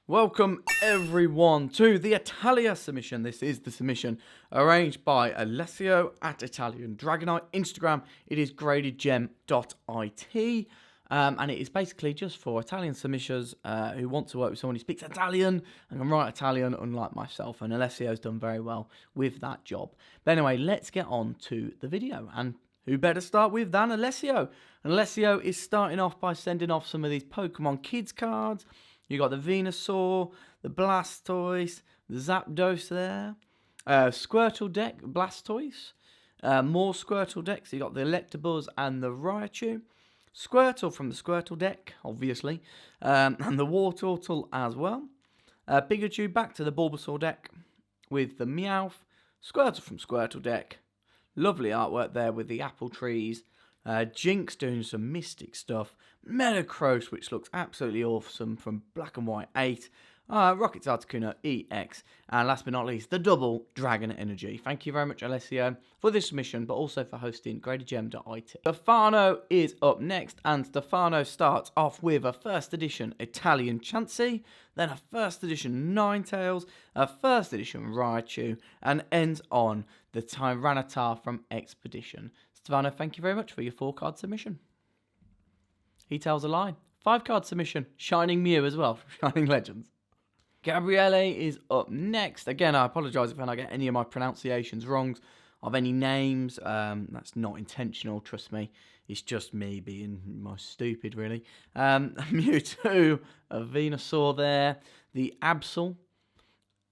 Welcome everyone to the Italia submission. This is the submission arranged by Alessio at Italian Dragonite. Instagram, it is gradedgem.it. And it is basically just for Italian submissionners who want to work with someone who speaks Italian and can write Italian, unlike myself. And Alessio's done very well with that job. But anyway, let's get on to the video. And who better start with than Alessio? And Alessio is starting off by sending off some of these Pokemon Kids cards. You got the Venusaur, the Blastoise, the Zapdos there. Squirtle deck, Blastoise. More Squirtle decks. You got the Electabuzz and the Raichu. Squirtle from the Squirtle deck, obviously. And the Wartortle as well. Pikachu back to the Bulbasaur deck with the Meowth. Squirtle from Squirtle deck. Lovely artwork there with the apple trees. Jinx doing some mystic stuff. Metagross, which looks absolutely awesome from Black and White 8. Rocket's Articuno EX. And last but not least, the double Dragon Energy. Thank you very much, Alessio, for this submission, but also for hosting gradedgem.it. Stefano is up next, and Stefano starts off with a first edition Italian Chansey, then a first edition Ninetales, a first edition Raichu, and ends on the Tyranitar from Expedition. Stefano, thank you very much for your 4-card submission. He tells a lie. 5-card submission. Shining Mew as well from Shining Legends. Gabriele is up next. Again, I apologise if I get any of my pronunciations wrong of any names. That's not intentional, trust me. It's just me being most stupid, really. Mewtwo, a Venusaur there. The Absol.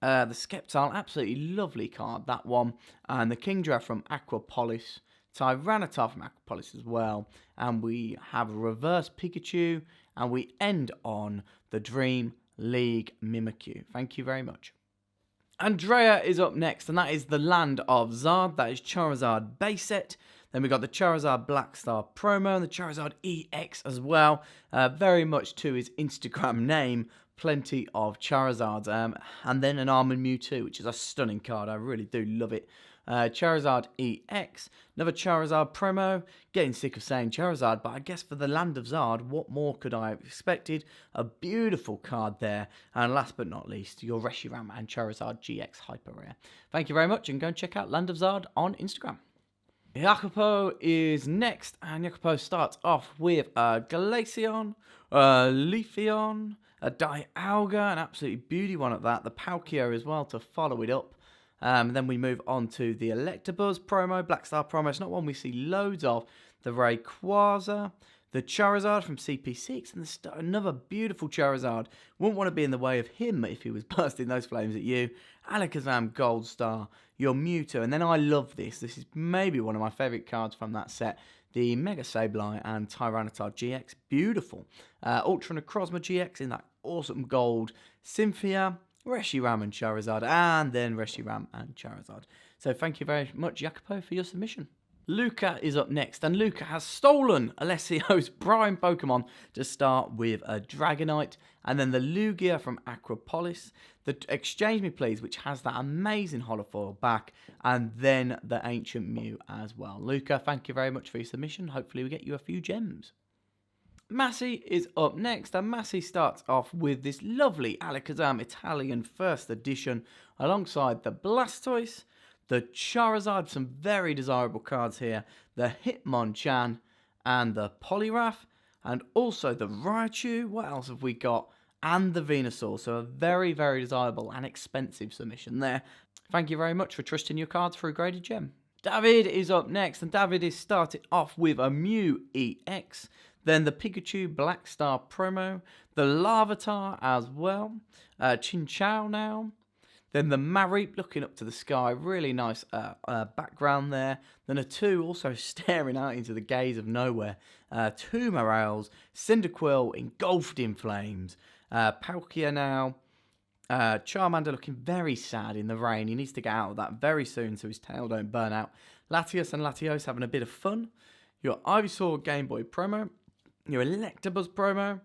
The Sceptile, absolutely lovely card, that one. And the Kingdra from Aquapolis. Tyranitar from Aquapolis as well. And we have a reverse Pikachu. And we end on the Dream League Mimikyu. Thank you very much. Andrea is up next, and that is the Land of Zard. That is Charizard base set. Then we got the Charizard Black Star promo and the Charizard EX as well. Very much to his Instagram name. Plenty of Charizards. And then an Armored Mewtwo, which is a stunning card. I really do love it. Charizard EX, another Charizard promo. Getting sick of saying Charizard, but I guess for the Land of Zard, what more could I have expected? A beautiful card there. And last but not least, your Reshiram and Charizard GX Hyper Rare. Thank you very much, and go and check out Land of Zard on Instagram. Jacopo is next, and Jacopo starts off with a Glaceon, a Leafeon, a Dialga, an absolutely beauty one at that. The Palkia as well to follow it up. Then we move on to the Electabuzz promo, Black Star promo. It's not one we see loads of. The Rayquaza, the Charizard from CP6, and another beautiful Charizard. Wouldn't want to be in the way of him if he was bursting those flames at you. Alakazam Gold Star, your Mewtwo. And then I love this. This is maybe one of my favourite cards from that set. The Mega Sableye and Tyranitar GX. Beautiful. Ultra Necrozma GX in that awesome gold. Cynthia, Reshiram and Charizard, and then Reshiram and Charizard. So thank you very much, Jacopo, for your submission. Luca is up next, and Luca has stolen Alessio's prime Pokemon to start with a Dragonite, and then the Lugia from Aquapolis, the Exchange Me Please, which has that amazing holofoil back, and then the Ancient Mew as well. Luca, thank you very much for your submission. Hopefully we get you a few gems. Massy is up next, and Massy starts off with this lovely Alakazam Italian first edition alongside the Blastoise, the Charizard, some very desirable cards here, the Hitmonchan and the Poliwrath, and also the Raichu. What else have we got? And the Venusaur, so a very, very desirable and expensive submission there. Thank you very much for trusting your cards through Graded Gem. Davide is up next, and Davide is started off with a Mew EX, then the Pikachu Black Star promo, the Larvitar as well, Chinchou now, then the Mareep looking up to the sky, really nice background there, then a 2 also staring out into the gaze of nowhere, 2 Morales, Cyndaquil engulfed in flames, Palkia now, Charmander looking very sad in the rain. He needs to get out of that very soon so his tail don't burn out. Latios and Latios having a bit of fun. Your Ivysaur Game Boy promo. Your Electabuzz promo.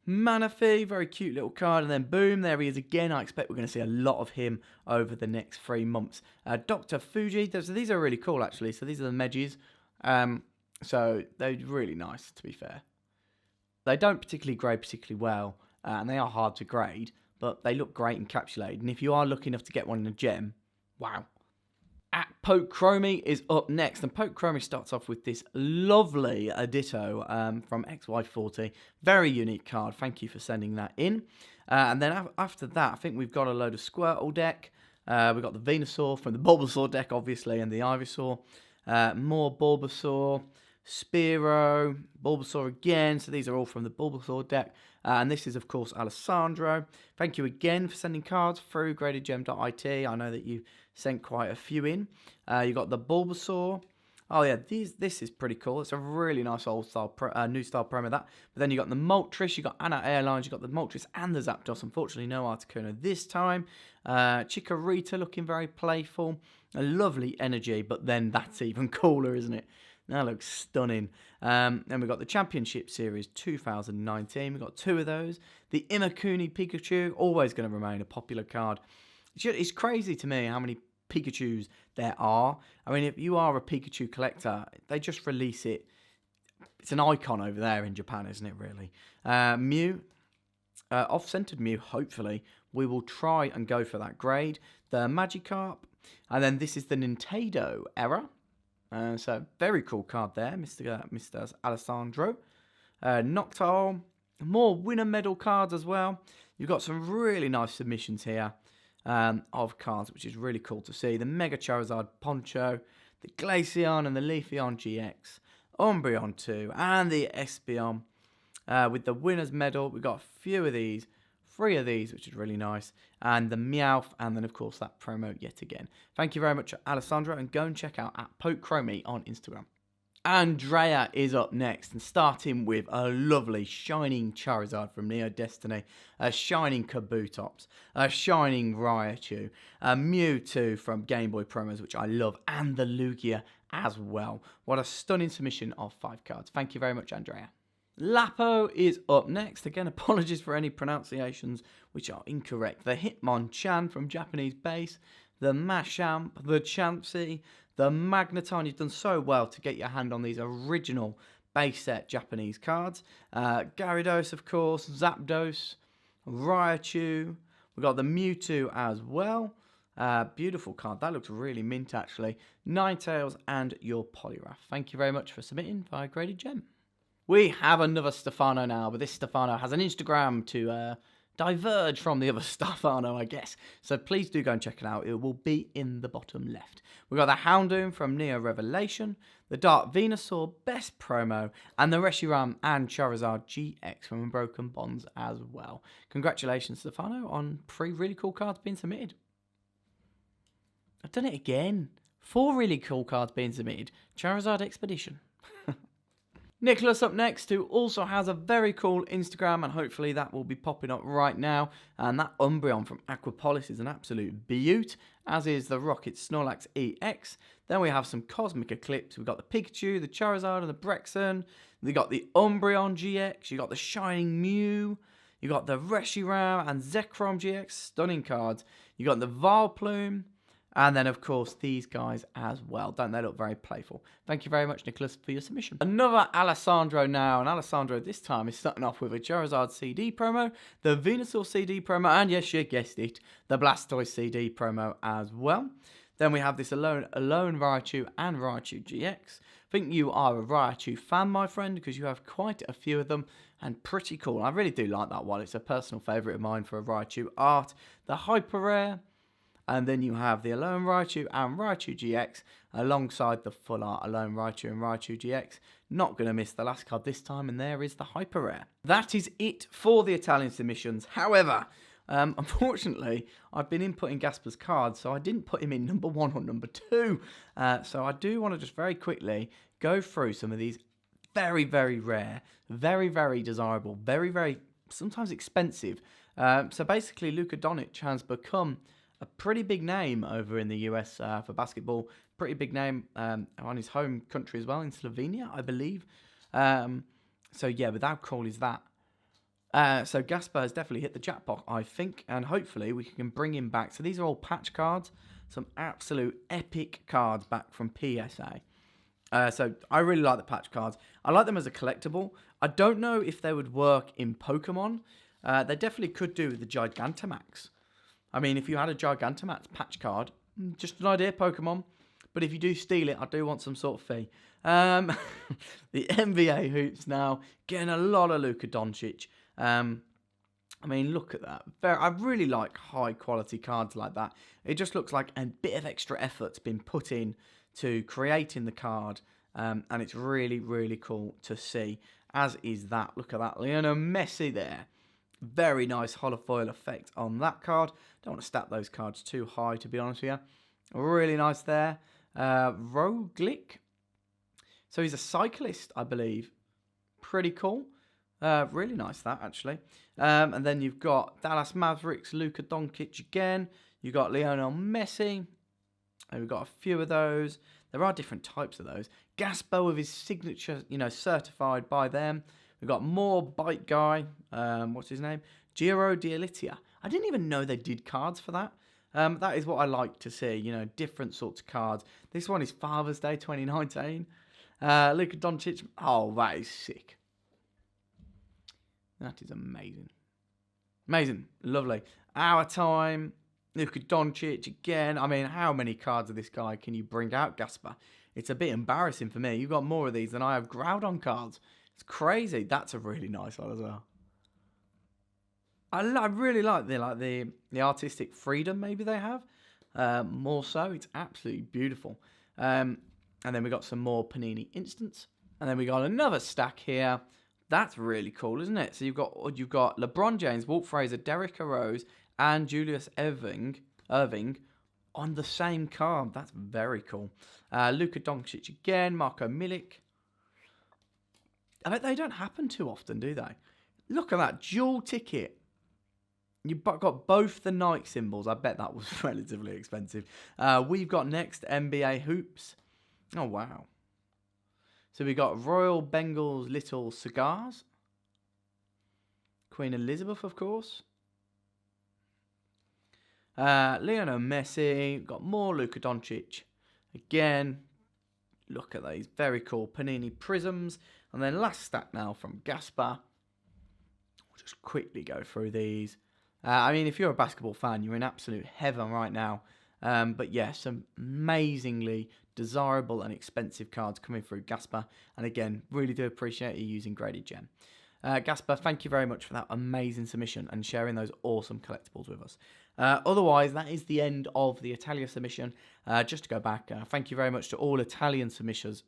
Manaphy, very cute little card. And then boom, there he is again. I expect we're going to see a lot of him over the next 3 months. Dr. Fuji. These are really cool actually. So these are the Megis. So they're really nice to be fair. They don't particularly grade particularly well. and they are hard to grade, but they look great encapsulated. And if you are lucky enough to get one in a gem, wow. At Poke Chromie is up next, and Poke Chromie starts off with this lovely Ditto from XY40. Very unique card. Thank you for sending that in. And then after that, I think we've got a load of Squirtle deck. We've got the Venusaur from the Bulbasaur deck, obviously, and the Ivysaur. More Bulbasaur, Spearow, Bulbasaur again. So these are all from the Bulbasaur deck. And this is, of course, Alessandro. Thank you again for sending cards through gradedgem.it. I know that you sent quite a few in. You got the Bulbasaur. Oh, yeah, this is pretty cool. It's a really nice old style, new style promo, that. But then you got the Moltres, you got Anna Airlines, you got the Moltres and the Zapdos. Unfortunately, no Articuno this time. Chikorita looking very playful. A lovely energy, but then that's even cooler, isn't it? That looks stunning. Then we've got the Championship Series 2019. We've got 2 of those. The Imakuni Pikachu, always going to remain a popular card. It's crazy to me how many Pikachus there are. I mean, if you are a Pikachu collector, they just release it. It's an icon over there in Japan, isn't it, really? Mew, off-centered Mew, hopefully. We will try and go for that grade. The Magikarp. And then this is the Nintendo era. So, very cool card there, Mr. Alessandro. Noctowl. More winner medal cards as well. You've got some really nice submissions here of cards, which is really cool to see. The Mega Charizard Poncho, the Glaceon and the Leafeon GX, Umbreon 2, and the Espeon. With the winner's medal, we've got a few of these. 3 of these, which is really nice, and the Meowth, and then, of course, that promo yet again. Thank you very much, Alessandro, and go and check out at Poke Chromie on Instagram. Andrea is up next, and starting with a lovely shining Charizard from Neo Destiny, a shining Kabutops, a shining Raichu, a Mewtwo from Game Boy promos, which I love, and the Lugia as well. What a stunning submission of 5 cards. Thank you very much, Andrea. Lapo is up next. Again, apologies for any pronunciations which are incorrect. The Hitmonchan from Japanese base, the Machamp, the Chansey, the Magneton. You've done so well to get your hand on these original base set Japanese cards. Gyarados, of course, Zapdos, Raichu. We've got the Mewtwo as well. Beautiful card. That looks really mint, actually. Ninetales and your Poliwrath. Thank you very much for submitting via Graded Gem. We have another Stefano now, but this Stefano has an Instagram to diverge from the other Stefano, I guess. So please do go and check it out. It will be in the bottom left. We've got the Houndoom from Neo Revelation, the Dark Venusaur Best Promo, and the Reshiram and Charizard GX from Unbroken Bonds as well. Congratulations, Stefano, on 3 really cool cards being submitted. I've done it again. 4 really cool cards being submitted. Charizard Expedition. Nicholas up next, who also has a very cool Instagram, and hopefully that will be popping up right now. And that Umbreon from Aquapolis is an absolute beaut, as is the Rocket Snorlax EX. Then we have some Cosmic Eclipse. We've got the Pikachu, the Charizard, and the Brexen. We got the Umbreon GX. You got the Shining Mew. You got the Reshiram and Zekrom GX. Stunning cards. You got the Vileplume. And then, of course, these guys as well. Don't they look very playful? Thank you very much, Nicholas, for your submission. Another Alessandro now. And Alessandro this time is starting off with a Charizard CD promo, the Venusaur CD promo, and yes, you guessed it, the Blastoise CD promo as well. Then we have this Alone Raichu and Raichu GX. I think you are a Raichu fan, my friend, because you have quite a few of them. And pretty cool. I really do like that one. It's a personal favourite of mine for a Raichu art. The Hyper Rare. And then you have the Alone Raichu and Raichu GX alongside the full art Alone Raichu and Raichu GX. Not going to miss the last card this time, and there is the Hyper Rare. That is it for the Italian submissions. However, unfortunately, I've been inputting Gasper's cards, so I didn't put him in number 1 or number 2. So I do want to just very quickly go through some of these very, very rare, very, very desirable, very, very, sometimes expensive. So basically, Luka Doncic has become a pretty big name over in the US for basketball. Pretty big name on his home country as well, in Slovenia, I believe. So yeah, but how cool is that? So Gasper has definitely hit the jackpot, I think, and hopefully we can bring him back. So these are all patch cards, some absolute epic cards back from PSA. So I really like the patch cards. I like them as a collectible. I don't know if they would work in Pokemon. They definitely could do with the Gigantamax. I mean, if you had a Gigantamax patch card, just an idea, Pokemon. But if you do steal it, I do want some sort of fee. The NBA hoops now, getting a lot of Luka Doncic. I mean, look at that. I really like high quality cards like that. It just looks like a bit of extra effort's been put in to creating the card. And it's really, really cool to see, as is that. Look at that. Lionel Messi there. Very nice holofoil effect on that card. Don't want to stack those cards too high, to be honest with you. Really nice there. Roglic. So he's a cyclist, I believe. Pretty cool. Really nice that, actually. And then you've got Dallas Mavericks, Luka Doncic again. You've got Lionel Messi. And we've got a few of those. There are different types of those. Gasper with his signature, certified by them. We've got more Bite Guy. What's his name? Giro d'Alitia. I didn't even know they did cards for that. That is what I like to see, different sorts of cards. This one is Father's Day 2019. Luka Doncic. Oh, that is sick. That is amazing. Amazing. Lovely. Our time. Luka Doncic again. I mean, how many cards of this guy can you bring out, Gasper? It's a bit embarrassing for me. You've got more of these than I have Groudon cards. It's crazy. That's a really nice one as well. I really like the artistic freedom maybe they have. More so. It's absolutely beautiful. And then we got some more Panini Instants. And then we got another stack here. That's really cool, isn't it? So you've got LeBron James, Walt Frazier, Derrick Rose, and Julius Erving on the same card. That's very cool. Luka Doncic again, Marco Milik. I bet they don't happen too often, do they? Look at that dual ticket. You've got both the Nike symbols. I bet that was relatively expensive. We've got next NBA hoops. Oh, wow. So we got Royal Bengal's Little Cigars. Queen Elizabeth, of course. Lionel Messi. Got more Luka Doncic. Again, look at these. Very cool. Panini Prisms. And then last stack now from Gasper. We'll just quickly go through these. I mean, if you're a basketball fan, you're in absolute heaven right now. But yeah, some amazingly desirable and expensive cards coming through Gasper. And again, really do appreciate you using Graded Gem. Gasper, thank you very much for that amazing submission and sharing those awesome collectibles with us. Otherwise, that is the end of the Italia submission. Just to go back, thank you very much to all Italian submissions.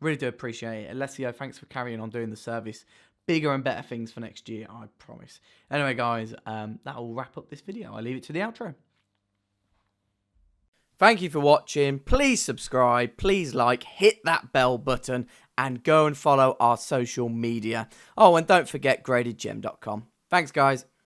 Really do appreciate it. Alessio, thanks for carrying on doing the service. Bigger and better things for next year, I promise. Anyway, guys, that will wrap up this video. I'll leave it to the outro. Thank you for watching. Please subscribe, please like, hit that bell button, and go and follow our social media. Oh, and don't forget gradedgem.com. Thanks, guys.